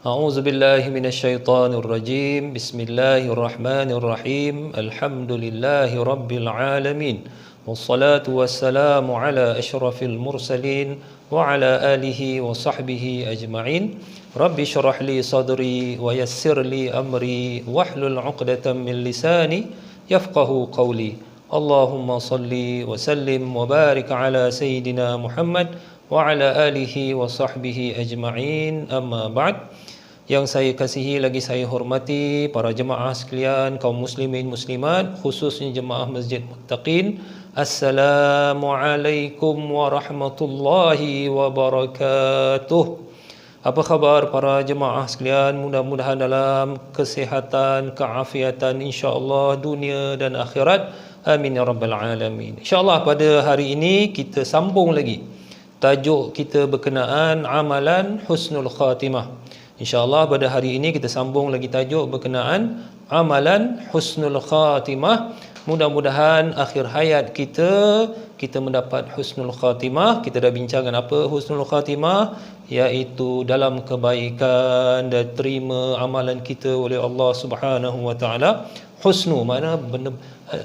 أعوذ بالله من الشيطان الرجيم بسم الله الرحمن الرحيم الحمد لله رب العالمين والصلاة والسلام على أشرف المرسلين وعلى آله وصحبه أجمعين رب اشرح لي صدري ويسر لي أمري واحلل عقدة من لساني يفقه قولي اللهم صل وسلم وبارك على سيدنا محمد وعلى آله وصحبه أجمعين أما بعد. Yang saya kasihi lagi saya hormati para jemaah sekalian, kaum muslimin muslimat, khususnya jemaah Masjid Muttaqin. Assalamualaikum warahmatullahi wabarakatuh. Apa khabar para jemaah sekalian? Mudah-mudahan dalam kesihatan, keafiatan insya-Allah dunia dan akhirat. Amin ya rabbal alamin. Insya-Allah pada hari ini kita sambung lagi. Tajuk kita berkenaan amalan husnul khatimah. InsyaAllah pada hari ini kita sambung lagi tajuk berkenaan amalan husnul khatimah. Mudah-mudahan akhir hayat kita mendapat husnul khatimah. Kita dah bincangkan apa husnul khatimah, iaitu dalam kebaikan dan terima amalan kita oleh Allah Subhanahu wa taala. Husnu makna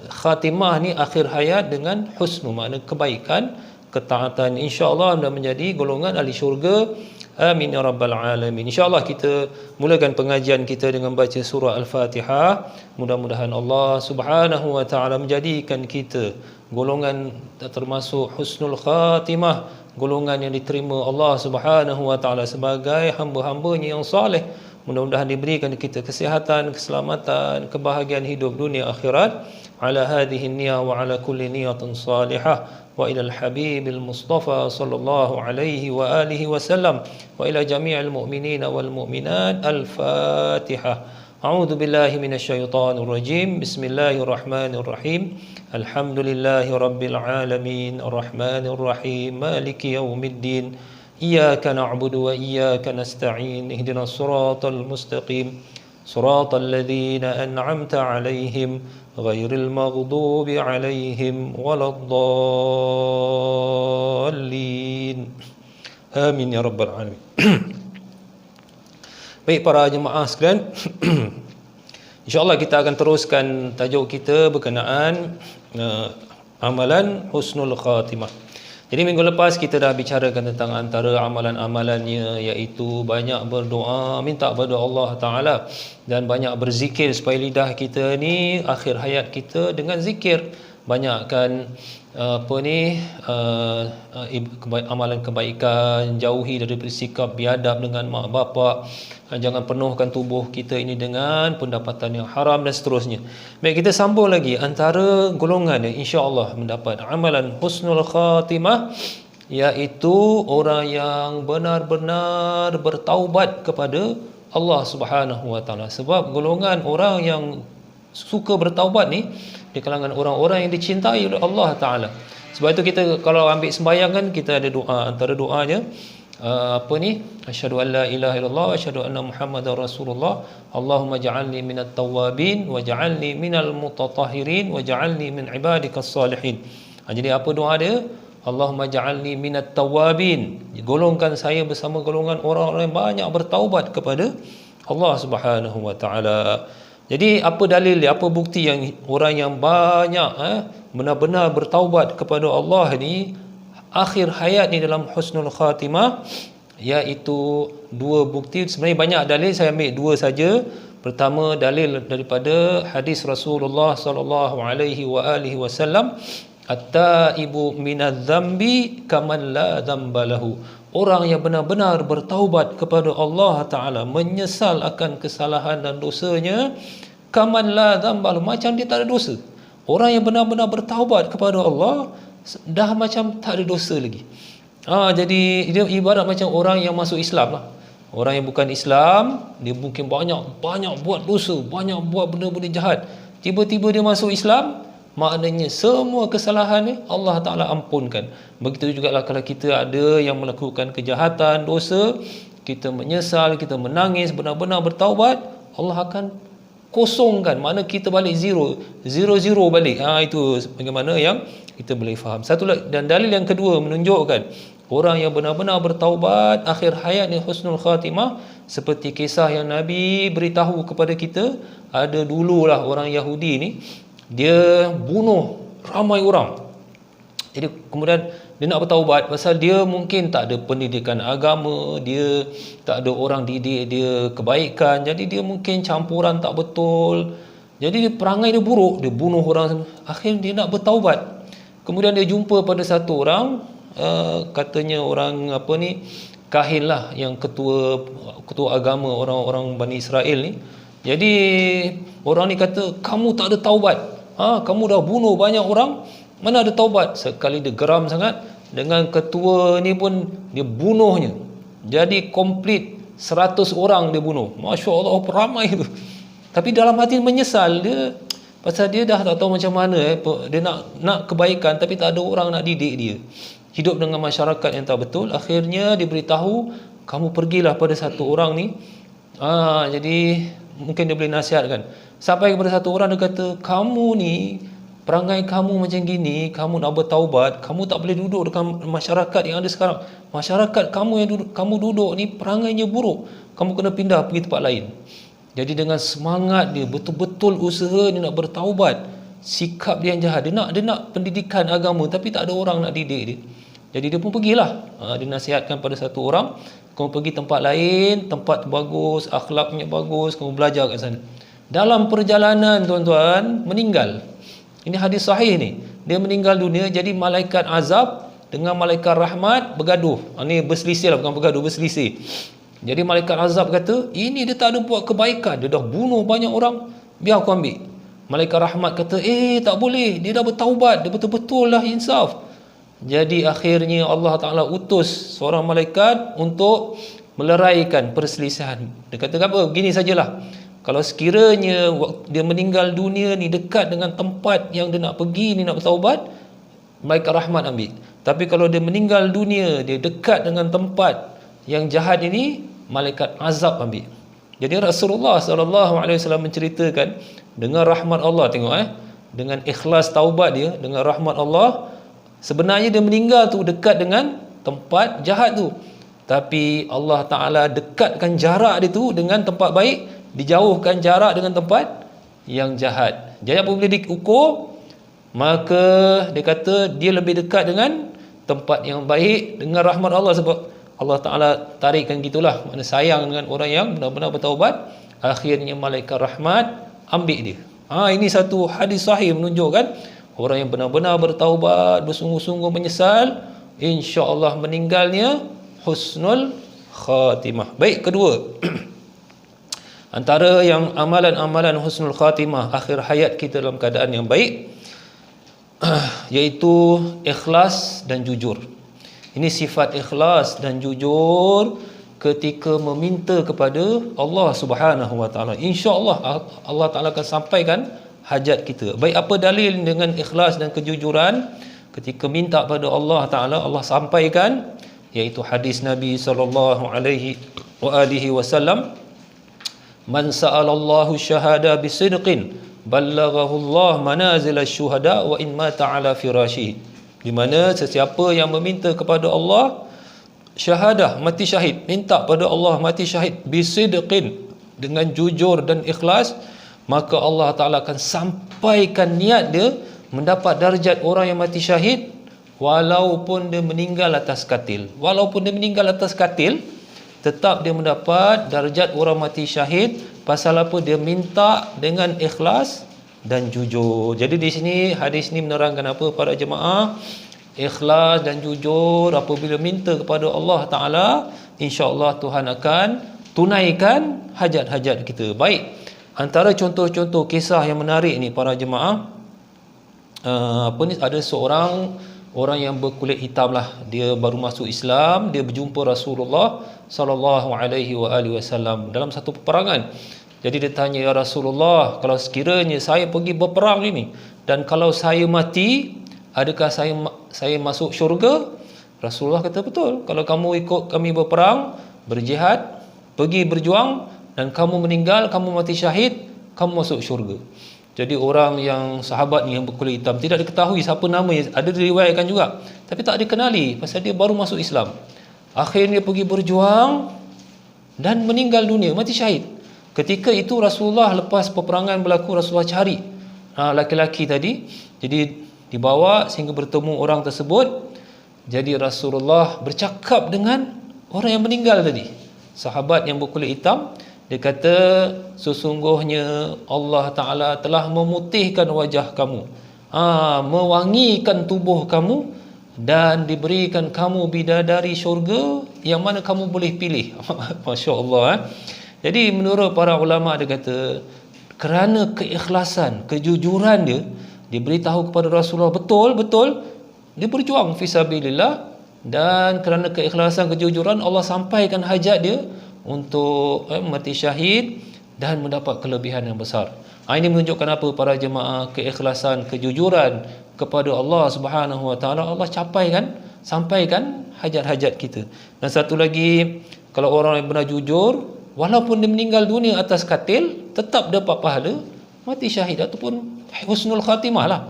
khatimah ni akhir hayat, dengan husnu makna kebaikan, ketaatan. InsyaAllah dah menjadi golongan ahli syurga. Amin ya rabbal alamin. InsyaAllah kita mulakan pengajian kita dengan baca surah Al-Fatihah. Mudah-mudahan Allah Subhanahu wa taala menjadikan kita golongan termasuk husnul khatimah, golongan yang diterima Allah Subhanahu wa taala sebagai hamba-hambanya yang soleh. Mudah-mudahan diberikan kita kesihatan, keselamatan, kebahagiaan hidup dunia akhirat. Ala hadhihi niyyah wa ala kulli niyatin salihah. وإلى الحبيب المصطفى صلى الله عليه وآله وسلم وإلى جميع المؤمنين والمؤمنات. الفاتحة. أعوذ بالله من الشيطان الرجيم بسم الله الرحمن الرحيم الحمد لله رب العالمين الرحمن الرحيم مالك يوم الدين إياك نعبد وإياك نستعين اهدنا الصراط المستقيم صراط الذين أنعمت عليهم غير المغضوب عليهم ولا الضالين آمين يا رب العالمين. Baik para jemaah sekalian, insya-Allah kita akan teruskan tajuk kita berkenaan amalan husnul khatimah. Jadi minggu lepas kita dah bicarakan tentang antara amalan-amalannya, iaitu banyak berdoa, minta kepada Allah Ta'ala, dan banyak berzikir supaya lidah kita ni akhir hayat kita dengan zikir. Banyakkan amalan kebaikan, jauhi daripada sikap biadab dengan mak bapak, jangan penuhkan tubuh kita ini dengan pendapatan yang haram dan seterusnya. Baik, kita sambung lagi antara golongan yang insya-Allah mendapat amalan husnul khatimah, iaitu orang yang benar-benar bertaubat kepada Allah Subhanahu wa taala. Sebab golongan orang yang suka bertaubat ni di kalangan orang-orang yang dicintai oleh Allah Ta'ala. Sebab itu kita kalau ambil sembahyang kan, kita ada doa, antara doanya asyhadu an la ilaha illallah wa asyhadu anna muhammadar rasulullah Allahumma ja'alni minat tawwabin wa ja'alni minal mutatahhirin wa ja'alni min ibadikas salihin. Jadi apa doa dia? Allahumma ja'alni minat tawwabin, golongkan saya bersama golongan orang-orang yang banyak bertaubat kepada Allah Subhanahu wa taala. Jadi apa dalil dia, apa bukti yang orang yang banyak benar-benar bertaubat kepada Allah ni akhir hayat ni dalam husnul khatimah? Iaitu dua bukti. Sebenarnya banyak dalil, saya ambil dua saja. Pertama, dalil daripada hadis Rasulullah sallallahu alaihi wasallam, at-taibu minadz-dzambi kaman la dzamba lahu. Orang yang benar-benar bertaubat kepada Allah Ta'ala, menyesal akan kesalahan dan dosanya, kaman la dzamba lahu, macam dia tak ada dosa. Orang yang benar-benar bertaubat kepada Allah dah macam tak ada dosa lagi. Jadi dia ibarat macam orang yang masuk Islam lah. Orang yang bukan Islam, dia mungkin banyak buat dosa, banyak buat benda-benda jahat. Tiba-tiba dia masuk Islam, maknanya semua kesalahan ni Allah Ta'ala ampunkan. Begitu juga lah kalau kita ada yang melakukan kejahatan, dosa, kita menyesal, kita menangis, benar-benar bertaubat, Allah akan kosongkan. Mana kita balik zero balik. Itu bagaimana yang kita boleh faham. Satu dan dalil yang kedua menunjukkan orang yang benar-benar bertaubat, akhir hayatnya husnul khatimah, seperti kisah yang Nabi beritahu kepada kita. Ada dululah orang Yahudi ni, dia bunuh ramai orang. Jadi kemudian dia nak bertaubat pasal dia mungkin tak ada pendidikan agama, dia tak ada orang didik dia kebaikan, jadi dia mungkin campuran tak betul, jadi perangai dia buruk, dia bunuh orang. Akhirnya dia nak bertaubat. Kemudian dia jumpa pada satu orang, katanya orang kahin lah, yang ketua agama orang-orang Bani Israel ni. Jadi orang ni kata, kamu tak ada taubat, kamu dah bunuh banyak orang, mana ada taubat. Sekali dia geram sangat, dengan ketua ni pun dia bunuhnya. Jadi komplit 100 orang dia bunuh. Masya Allah, ramai tu. Tapi dalam hati menyesal dia, pasal dia dah tak tahu macam mana. Dia nak kebaikan tapi tak ada orang nak didik dia. Hidup dengan masyarakat yang tak betul. Akhirnya diberitahu, kamu pergilah pada satu orang ni. Jadi mungkin dia boleh nasihatkan. Sampai kepada satu orang, dia kata, kamu ni perangai kamu macam gini, kamu nak bertaubat, kamu tak boleh duduk dengan masyarakat yang ada sekarang. Masyarakat kamu yang kamu duduk ni perangainya buruk, kamu kena pindah pergi tempat lain. Jadi dengan semangat dia, betul-betul usaha dia nak bertaubat, sikap dia yang jahat, dia nak pendidikan agama tapi tak ada orang nak didik dia. Jadi dia pun pergilah, dia nasihatkan pada satu orang, kamu pergi tempat lain, tempat bagus, akhlaknya bagus, kamu belajar kat sana. Dalam perjalanan tuan-tuan, meninggal. Ini hadis sahih ni. Dia meninggal dunia, jadi malaikat azab dengan malaikat rahmat bergaduh. Ini berselisih lah, bukan bergaduh, berselisih. Jadi malaikat azab kata, ini dia tak ada buat kebaikan, dia dah bunuh banyak orang, biar aku ambil. Malaikat rahmat kata, tak boleh, dia dah bertaubat, dia betul-betul lah insaf. Jadi akhirnya Allah Ta'ala utus seorang malaikat untuk meleraikan perselisihan. Dia kata apa? Begini sajalah, kalau sekiranya dia meninggal dunia ni dekat dengan tempat yang dia nak pergi ni, nak bertaubat, malaikat rahmat ambil. Tapi kalau dia meninggal dunia, dia dekat dengan tempat yang jahat ini, malaikat azab ambil. Jadi Rasulullah SAW menceritakan, dengan rahmat Allah, tengok dengan ikhlas taubat dia, dengan rahmat Allah, sebenarnya dia meninggal tu dekat dengan tempat jahat tu, tapi Allah Ta'ala dekatkan jarak dia tu dengan tempat baik, dijauhkan jarak dengan tempat yang jahat. Jadi apabila diukur, maka dia kata dia lebih dekat dengan tempat yang baik dengan rahmat Allah, sebab Allah Ta'ala tarikkan gitulah, makna sayang dengan orang yang benar-benar bertaubat. Akhirnya malaikat rahmat ambil dia. Ini satu hadis sahih menunjukkan orang yang benar-benar bertaubat, bersungguh-sungguh menyesal, insya-Allah meninggalnya husnul khatimah. Baik, kedua antara yang amalan-amalan husnul khatimah, akhir hayat kita dalam keadaan yang baik, iaitu ikhlas dan jujur. Ini sifat ikhlas dan jujur ketika meminta kepada Allah Subhanahu Wa Taala. Insya-Allah Allah Taala akan sampaikan hajat kita. Baik, apa dalil dengan ikhlas dan kejujuran ketika minta pada Allah Taala, Allah sampaikan, iaitu hadis Nabi sallallahu alaihi wasallam, man sa'alallahu syahada bisidqin ballaghahu Allah manazil asy-syuhada wa in mata ala firashihi. Di mana sesiapa yang meminta kepada Allah syahadah, mati syahid, minta pada Allah mati syahid bisidqin, dengan jujur dan ikhlas, maka Allah Ta'ala akan sampaikan niat dia mendapat darjat orang yang mati syahid, walaupun dia meninggal atas katil. Walaupun dia meninggal atas katil, tetap dia mendapat darjat orang mati syahid. Pasal apa? Dia minta dengan ikhlas dan jujur. Jadi di sini hadis ni menerangkan apa para jemaah? Ikhlas dan jujur apabila minta kepada Allah Ta'ala, insya-Allah Tuhan akan tunaikan hajat-hajat kita. Baik, antara contoh-contoh kisah yang menarik ni para jemaah, ada seorang orang yang berkulit hitam lah, dia baru masuk Islam, dia berjumpa Rasulullah sallallahu alaihi wasallam dalam satu peperangan. Jadi dia tanya, ya Rasulullah, kalau sekiranya saya pergi berperang ini dan kalau saya mati, adakah saya masuk syurga? Rasulullah kata, betul. Kalau kamu ikut kami berperang, berjihad, pergi berjuang, dan kamu meninggal, kamu mati syahid, kamu masuk syurga. Jadi orang yang sahabat ni yang berkulit hitam tidak diketahui siapa namanya, ada diriwayatkan juga, tapi tak dikenali pasal dia baru masuk Islam. Akhirnya pergi berjuang dan meninggal dunia, mati syahid. Ketika itu Rasulullah, lepas peperangan berlaku, Rasulullah cari laki-laki tadi, jadi dibawa sehingga bertemu orang tersebut. Jadi Rasulullah bercakap dengan orang yang meninggal tadi, sahabat yang berkulit hitam. Dia kata, sesungguhnya Allah Ta'ala telah memutihkan wajah kamu, mewangikan tubuh kamu, dan diberikan kamu bidadari syurga yang mana kamu boleh pilih. Masya Allah. Jadi menurut para ulama, dia kata kerana keikhlasan, kejujuran dia, dia beritahu kepada Rasulullah betul-betul dia berjuang fisabilillah, dan kerana keikhlasan, kejujuran, Allah sampaikan hajat dia untuk mati syahid dan mendapat kelebihan yang besar. Ini menunjukkan apa para jemaah? Keikhlasan, kejujuran kepada Allah Subhanahu Wa Taala, Allah sampaikan hajat-hajat kita. Dan satu lagi, kalau orang yang benar jujur, walaupun dia meninggal dunia atas katil, tetap dapat pahala mati syahid ataupun husnul khatimah lah.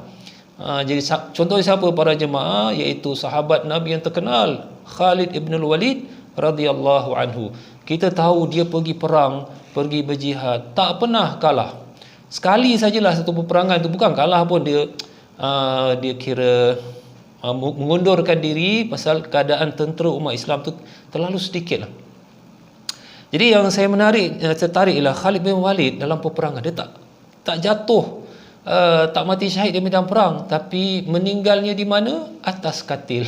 Jadi contohnya siapa para jemaah? Iaitu sahabat Nabi yang terkenal, Khalid ibn al-Walid radhiyallahu anhu. Kita tahu dia pergi perang, pergi berjihad, tak pernah kalah. Sekali sajalah satu peperangan itu, bukan kalah pun, dia kira mengundurkan diri pasal keadaan tentera umat Islam tu terlalu sedikit lah. Jadi yang saya tertarik ialah Khalid bin Walid dalam peperangan, dia tak jatuh, tak mati syahid di medan perang, tapi meninggalnya di mana? Atas katil.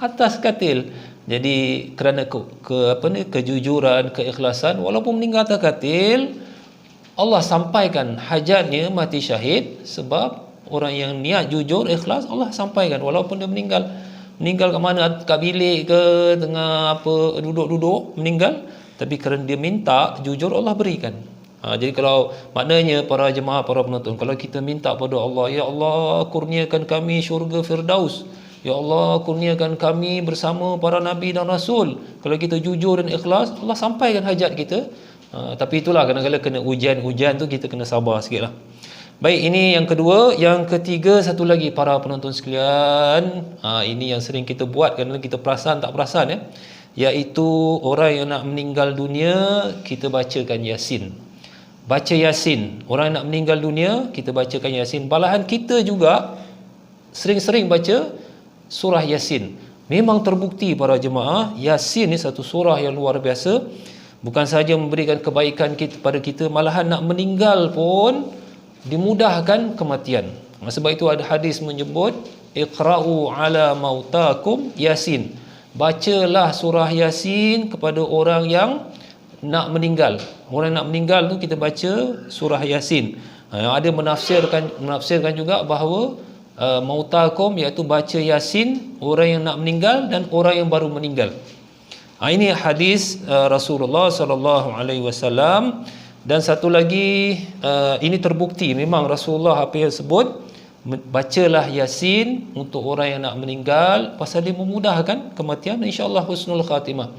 Atas katil. Jadi kerana kejujuran, keikhlasan, walaupun meninggal atas katil, Allah sampaikan hajatnya mati syahid. Sebab orang yang niat jujur, ikhlas, Allah sampaikan walaupun dia meninggal kat mana, kat bilik ke, tengah duduk-duduk meninggal, tapi kerana dia minta jujur, Allah berikan. Jadi kalau maknanya para jemaah, para penonton, kalau kita minta pada Allah, ya Allah kurniakan kami syurga Firdaus, ya Allah kurniakan kami bersama para Nabi dan Rasul, kalau kita jujur dan ikhlas, Allah sampaikan hajat kita. Tapi itulah, kadang-kadang kena ujian tu, kita kena sabar sikit lah. Baik, ini yang kedua. Yang ketiga, satu lagi para penonton sekalian, ini yang sering kita buat, kadang-kadang kita perasan tak perasan iaitu orang yang nak meninggal dunia, kita bacakan Yasin. Baca Yasin. Orang nak meninggal dunia, kita bacakan Yasin. Malahan kita juga sering-sering baca surah Yasin. Memang terbukti para jemaah, Yasin ni satu surah yang luar biasa. Bukan sahaja memberikan kebaikan pada kita, malahan nak meninggal pun dimudahkan kematian. Sebab itu ada hadis menyebut, Iqra'u ala mautakum Yasin. Bacalah surah Yasin kepada orang yang nak meninggal. Orang nak meninggal tu kita baca surah Yasin. Ada menafsirkan juga bahawa mautakum iaitu baca Yasin orang yang nak meninggal dan orang yang baru meninggal. Ini hadis Rasulullah sallallahu alaihi wasallam. Dan satu lagi, ini terbukti memang Rasulullah apa yang sebut, bacalah Yasin untuk orang yang nak meninggal, pasal dia memudahkan kematian, insya-Allah husnul khatimah.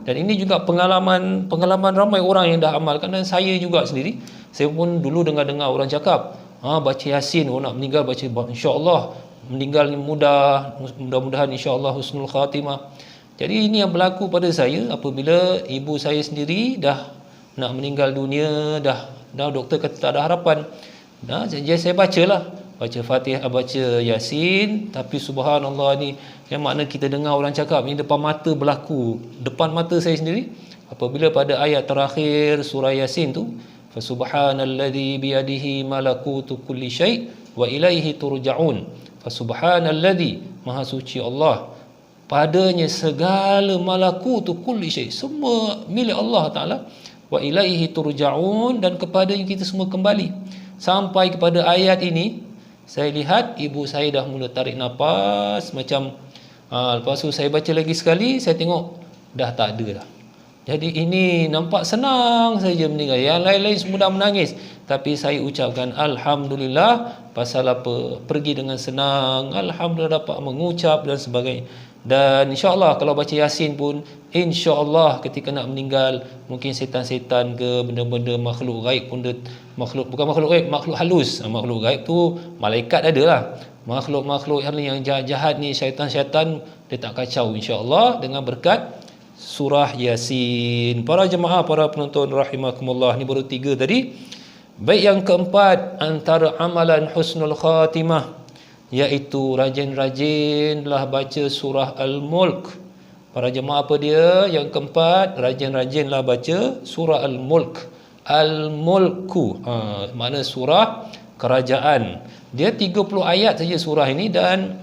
Dan ini juga pengalaman ramai orang yang dah amalkan, dan saya juga sendiri. Saya pun dulu dengar orang cakap, baca Yasin orang nak meninggal, baca, insya-Allah meninggal ni mudah-mudahan insya-Allah husnul khatimah. Jadi ini yang berlaku pada saya apabila ibu saya sendiri dah nak meninggal dunia, dah doktor kata tak ada harapan. Jadi saya bacalah, baca Fatihah, baca Yasin. Tapi subhanallah, ni yang makna kita dengar orang cakap ni depan mata berlaku, depan mata saya sendiri. Apabila pada ayat terakhir surah Yasin tu, fa subhanalladzi biyadihi malakutu kulli syai' wa ilaihi turja'un. Fa subhanalladzi, maha suci Allah, padanya segala malakutu kulli syai', semua milik Allah Ta'ala, wa ilaihi turja'un, dan kepadanya kita semua kembali. Sampai kepada ayat ini, saya lihat ibu saya dah mula tarik nafas macam, lepas tu saya baca lagi sekali, saya tengok dah tak ada dah. Jadi ini nampak senang saja meninggal, yang lain-lain semua dah menangis, tapi saya ucapkan Alhamdulillah. Pasal apa? Pergi dengan senang, Alhamdulillah, dapat mengucap dan sebagainya. Dan insya-Allah kalau baca Yasin pun, insya-Allah ketika nak meninggal, mungkin setan-setan ke benda-benda makhluk gaib pun dia, bukan makhluk gaib, makhluk halus. Makhluk gaib tu malaikat adalah. Makhluk-makhluk yang jahat-jahat ni, syaitan-syaitan, dia tak kacau insya-Allah dengan berkat surah Yasin. Para jemaah, para penonton rahimakumullah, ni baru 3 tadi. Baik, yang keempat antara amalan husnul khatimah, iaitu rajin-rajinlah baca surah Al-Mulk. Para jemaah, apa dia? Yang keempat, rajin-rajinlah baca surah Al-Mulk. Al-Mulku, makna surah kerajaan. Dia 30 ayat saja surah ini, dan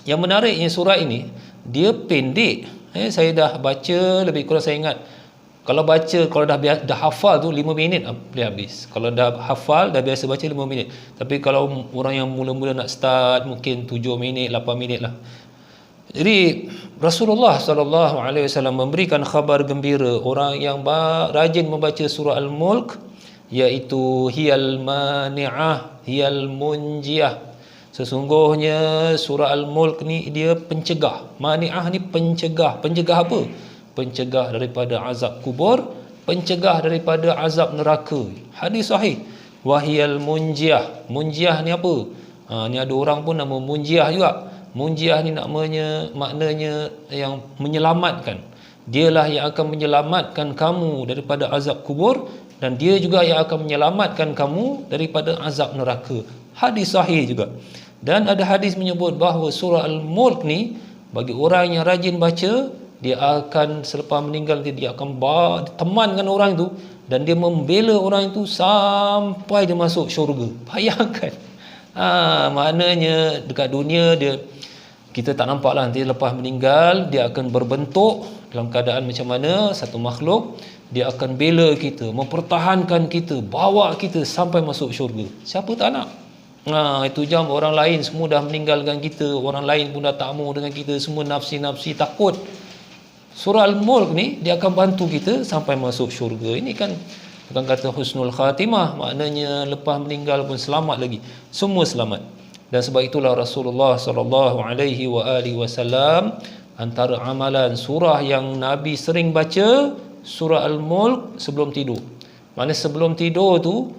yang menariknya surah ini, dia pendek. Saya dah baca lebih kurang, saya ingat, kalau dah hafal tu 5 minit boleh habis. Kalau dah hafal, dah biasa baca 5 minit. Tapi kalau orang yang mula-mula nak start, mungkin 7 minit, 8 minit lah. Jadi Rasulullah SAW memberikan khabar gembira orang yang rajin membaca surah Al-Mulk, iaitu hiyal mani'ah, hiyal munjiah. Sesungguhnya surah Al-Mulk ni dia pencegah. Mani'ah ni pencegah. Pencegah apa? Pencegah daripada azab kubur, pencegah daripada azab neraka. Hadis sahih. Wahiyal munjiah. Munjiah ni apa? Ni ada orang pun nama munjiah juga. Munjiah ni maknanya yang menyelamatkan. Dialah yang akan menyelamatkan kamu daripada azab kubur, dan dia juga yang akan menyelamatkan kamu daripada azab neraka. Hadis sahih juga. Dan ada hadis menyebut bahawa surah Al-Mulk ni, bagi orang yang rajin baca, dia akan selepas meninggal dia akan temankan orang itu, dan dia membela orang itu sampai dia masuk syurga. Bayangkan. Maknanya dekat dunia kita tak nampak lah, nanti lepas meninggal dia akan berbentuk dalam keadaan macam mana satu makhluk. Dia akan bela kita, mempertahankan kita, bawa kita sampai masuk syurga. Siapa tak nak? Itu jam orang lain semua dah meninggalkan kita, orang lain pun dah tak mau dengan kita, semua nafsi-nafsi takut. Surah Al-Mulk ni dia akan bantu kita sampai masuk syurga. Ini kan bukan kata husnul khatimah, maknanya lepas meninggal pun selamat lagi. Semua selamat. Dan sebab itulah Rasulullah sallallahu alaihi wasallam, antara amalan surah yang Nabi sering baca, surah Al-Mulk sebelum tidur. Maknanya sebelum tidur tu,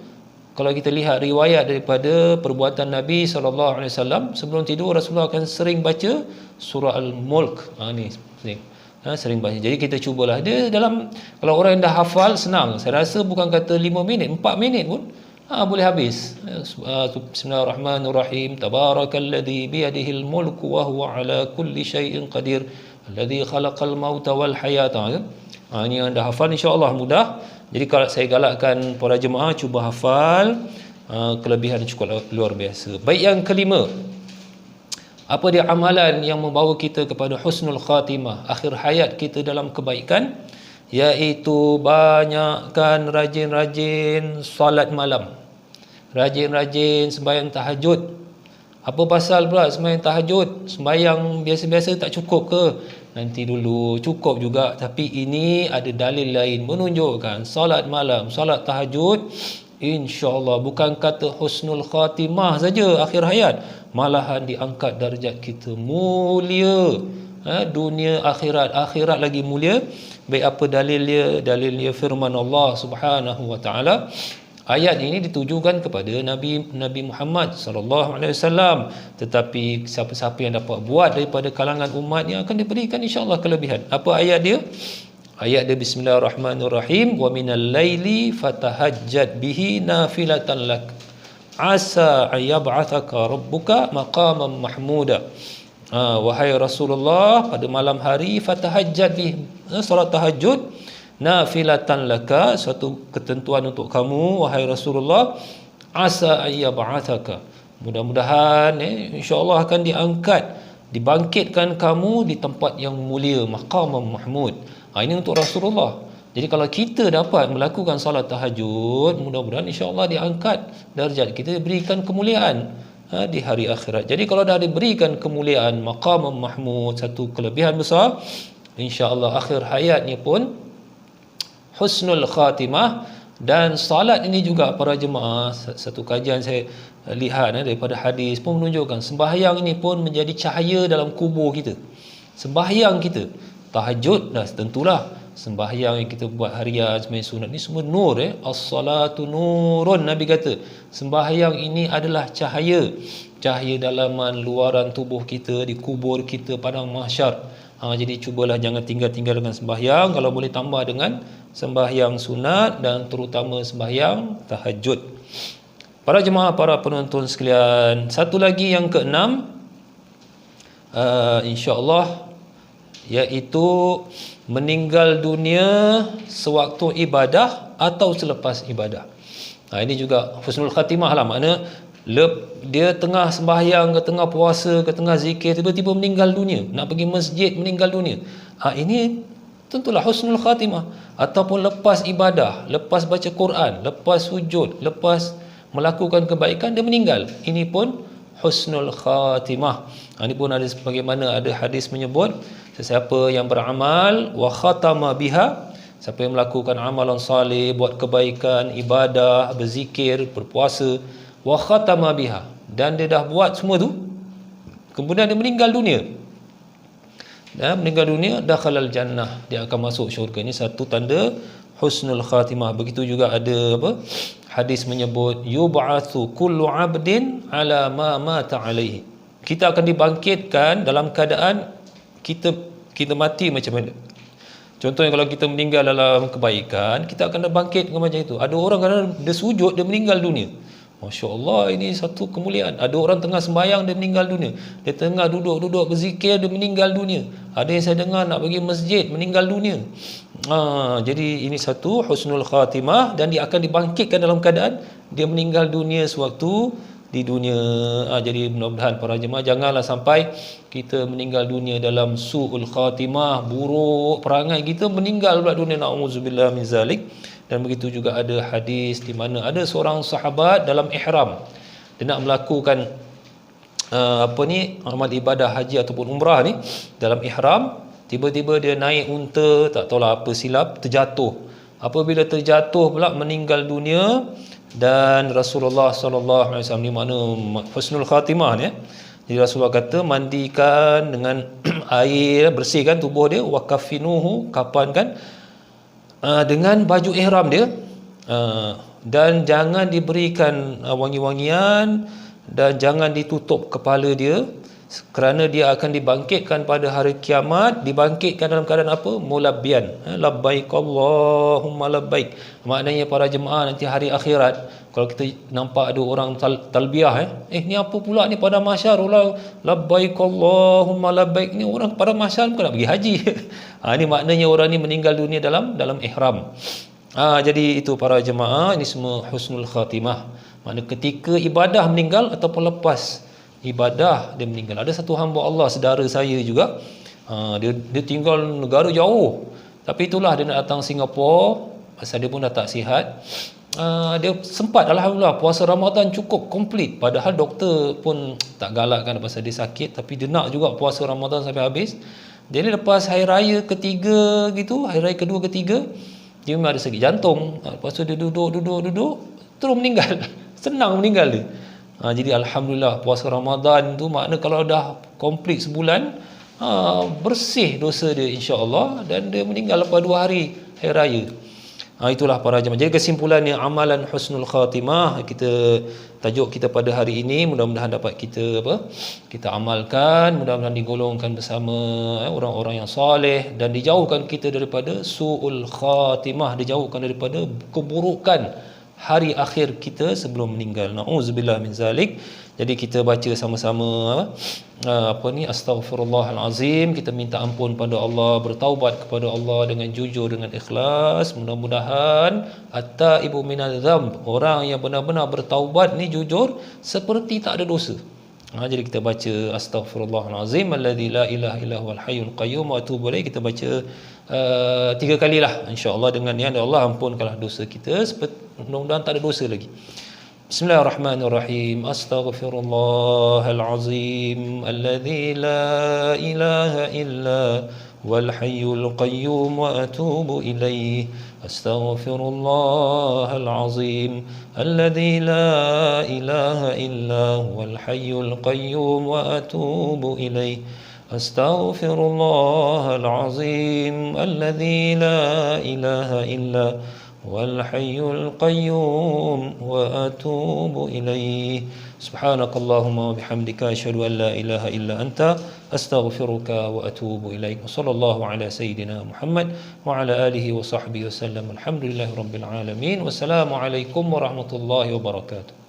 kalau kita lihat riwayat daripada perbuatan Nabi sallallahu alaihi wasallam, sebelum tidur Rasulullah akan sering baca surah Al-Mulk. Ni sering baca. Jadi kita cubalah. Dia dalam, kalau orang yang dah hafal senang. Saya rasa bukan kata 5 minit, 4 minit pun boleh habis. Bismillahirrahmanirrahim. Tabarakalladzi biyadihil mulku wa huwa ala kulli syai'in qadir. Alladzi khalaqal mauta wal hayata. Ini yang dah hafal, insya-Allah mudah. Jadi kalau saya galakkan para jemaah cuba hafal, kelebihan cukup luar biasa. Baik, yang kelima, apa dia amalan yang membawa kita kepada husnul khatimah, akhir hayat kita dalam kebaikan, iaitu banyakkan rajin-rajin solat malam, rajin-rajin sembahyang tahajud. Apa pasal pula sembahyang tahajud? Sembahyang biasa-biasa tak cukup ke? Nanti dulu, cukup juga. Tapi ini ada dalil lain menunjukkan solat malam, solat tahajud, insya-Allah bukan kata husnul khatimah saja akhir hayat, malahan diangkat darjat kita, mulia. Dunia akhirat lagi mulia. Baik, apa dalilnya? Dalilnya firman Allah Subhanahu wa taala. Ayat ini ditujukan kepada Nabi Muhammad sallallahu alaihi wasallam, tetapi siapa-siapa yang dapat buat daripada kalangan umatnya akan diberikan insya-Allah kelebihan. Apa ayat dia? Ayat dia Bismillahirrahmanirrahim. Wa minal laili fatahajjad bihi nafilatan lak asa ayyab'athaka rabbuka maqaman mahmuda. Wahai Rasulullah, pada malam hari fatahajjad bihi, solat tahajud, nafilatan laka, satu ketentuan untuk kamu wahai Rasulullah, asa ayyab'athaka, mudah-mudahan insya-Allah akan dibangkitkan kamu di tempat yang mulia, maqaman mahmud. Ini untuk Rasulullah. Jadi kalau kita dapat melakukan salat tahajud, mudah-mudahan insya-Allah diangkat darjat kita, diberikan kemuliaan di hari akhirat. Jadi kalau dah diberikan kemuliaan, maqaman mahmud, satu kelebihan besar, insya-Allah akhir hayatnya pun husnul khatimah. Dan salat ini juga para jemaah, satu kajian saya lihat daripada hadis pun menunjukkan sembahyang ini pun menjadi cahaya dalam kubur kita. Sembahyang kita, tahajud dah tentulah, sembahyang yang kita buat harian, sembahyang sunat ni semua nur. As-salatu nurun, Nabi kata sembahyang ini adalah cahaya, cahaya dalaman luaran tubuh kita, di kubur kita, padang mahsyar. Jadi cubalah jangan tinggal-tinggal dengan sembahyang, kalau boleh tambah dengan sembahyang sunat dan terutama sembahyang tahajud. Para jemaah, para penonton sekalian, satu lagi yang keenam, insya-Allah, iaitu meninggal dunia sewaktu ibadah atau selepas ibadah. Ini juga husnul khatimah lah, makna dia tengah sembahyang ke tengah puasa ke tengah zikir, tiba-tiba meninggal dunia, nak pergi masjid meninggal dunia. Ini tentulah husnul khatimah. Ataupun lepas ibadah, lepas baca Quran, lepas sujud, lepas melakukan kebaikan, dia meninggal, ini pun husnul khatimah. Ini pun ada sebagaimana ada hadis menyebut, sesiapa yang beramal wa khatama biha, siapa yang melakukan amalan salih, buat kebaikan, ibadah, berzikir, berpuasa, wa khatama biha, dan dia dah buat semua tu, kemudian dia meninggal dunia, dakhalal jannah, dia akan masuk syurga. Ini satu tanda husnul khatimah. Begitu juga ada hadis menyebut yub'atsu kullu 'abdin 'ala ma mata 'alaihi. Kita akan dibangkitkan dalam keadaan kita mati macam mana. Contohnya kalau kita meninggal dalam kebaikan, kita akan bangkit macam itu. Ada orang kadang dia sujud, dia meninggal dunia. Masya Allah, ini satu kemuliaan. Ada orang tengah sembahyang, dia meninggal dunia. Dia tengah duduk berzikir, dia meninggal dunia. Ada yang saya dengar nak pergi masjid, meninggal dunia. Jadi ini satu husnul khatimah, dan dia akan dibangkitkan dalam keadaan dia meninggal dunia sewaktu di dunia. Jadi mudah-mudahan para jemaah janganlah sampai kita meninggal dunia dalam su'ul khatimah, buruk perangai kita, meninggal pula dunia, na'udzubillah min zalik. Dan begitu juga ada hadis di mana ada seorang sahabat dalam ihram, dia nak melakukan amal ibadah haji ataupun umrah ni dalam ihram, tiba-tiba dia naik unta, tak tahulah apa silap, terjatuh. Apabila terjatuh pula meninggal dunia, dan Rasulullah sallallahu alaihi wasallam, ni mana husnul khatimah ni. Jadi Rasulullah kata mandikan dengan air, bersihkan tubuh dia, wakafinuhu, kapankan dengan baju ihram dia, dan jangan diberikan wangi-wangian, dan jangan ditutup kepala dia, kerana dia akan dibangkitkan pada hari kiamat. Dibangkitkan dalam keadaan apa? Mulabbian, labbaik Allahumma labbaik. Maknanya para jemaah, nanti hari akhirat kalau kita nampak ada orang talbiyah, ni apa pula ni pada mahsyar, orang labbaik Allahumma labbaik, ni orang pada mahsyar bukan nak pergi haji. Ini maknanya orang ni meninggal dunia dalam ihram. Jadi itu para jemaah, ini semua husnul khatimah. Makna ketika ibadah meninggal ataupun lepas ibadah dia meninggal. Ada satu hamba Allah, saudara saya juga, dia tinggal negara jauh, tapi itulah dia nak datang Singapura, pasal dia pun dah tak sihat. Dia sempat alhamdulillah puasa Ramadan cukup komplit, padahal doktor pun tak galakkan pasal dia sakit, tapi dia nak juga puasa Ramadan sampai habis. Jadi lepas hari raya ketiga gitu, hari raya kedua ketiga, dia memang ada sakit jantung. Lepas tu dia duduk terus meninggal. Senang meninggal dia. Jadi alhamdulillah puasa Ramadan tu makna kalau dah komplit sebulan, bersih dosa dia insya-Allah, dan dia meninggal lepas 2 hari hari raya. Itulah para jemaah. Jadi kesimpulannya, amalan husnul khatimah, tajuk kita pada hari ini, mudah-mudahan dapat kita amalkan, mudah-mudahan digolongkan bersama orang-orang yang soleh, dan dijauhkan kita daripada su'ul khatimah, dijauhkan daripada keburukan hari akhir kita sebelum meninggal. Na'udzubillah min zalik. Jadi kita baca sama-sama astaghfirullahalazim, kita minta ampun pada Allah, bertaubat kepada Allah dengan jujur, dengan ikhlas. Mudah-mudahan at-taibu minadz dzamb, orang yang benar-benar bertaubat ni jujur seperti tak ada dosa. Jadi kita baca astaghfirullahalazim alladzi la ilaha illa huwal hayyul qayyum wa atubu ilaih. Kita baca 3 kalilah insya-Allah, dengan niat Allah ampunkanlah dosa kita, mudah-mudahan tak ada dosa lagi. Bismillahirrahmanirrahim. Astaghfirullahalazim alladzi la ilaha illa wal hayyul qayyum wa atubu ilaih. Astaghfirullahalazim alladzi la ilaha illa wal hayyul qayyum wa atubu ilaih. Astaghfirullah al-azim alladzi la ilaha illa wal hayyul qayyum wa atubu ilaih. Subhanakallahumma wa bihamdika asyhadu an la ilaha illa anta astaghfiruka wa atubu ilaik. Wassallallahu ala sayyidina Muhammad wa ala alihi wa sahbihi wasallam. Alhamdulillahirabbil alamin. Wassalamu alaikum warahmatullahi wabarakatuh.